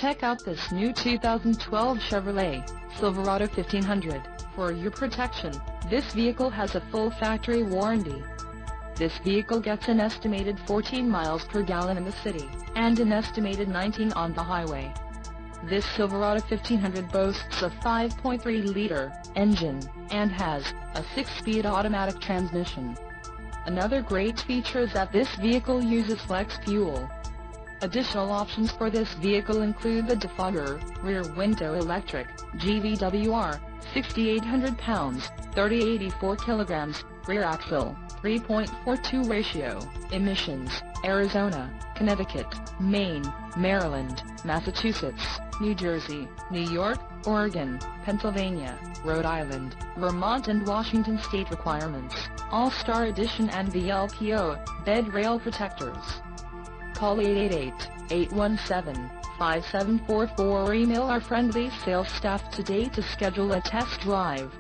Check out this new 2012 Chevrolet Silverado 1500. For your protection, this vehicle has a full factory warranty. This vehicle gets an estimated 14 miles per gallon in the city, and an estimated 19 on the highway. This Silverado 1500 boasts a 5.3-liter engine, and has a 6-speed automatic transmission. Another great feature is that this vehicle uses flex fuel. Additional options for this vehicle include the defogger, rear window electric, GVWR, 6,800 pounds, 3084 kilograms, rear axle, 3.42 ratio, emissions, Arizona, Connecticut, Maine, Maryland, Massachusetts, New Jersey, New York, Oregon, Pennsylvania, Rhode Island, Vermont and Washington state requirements, All-Star Edition and VLPO, bed rail protectors. Call 888-817-5744 or email our friendly sales staff today to schedule a test drive.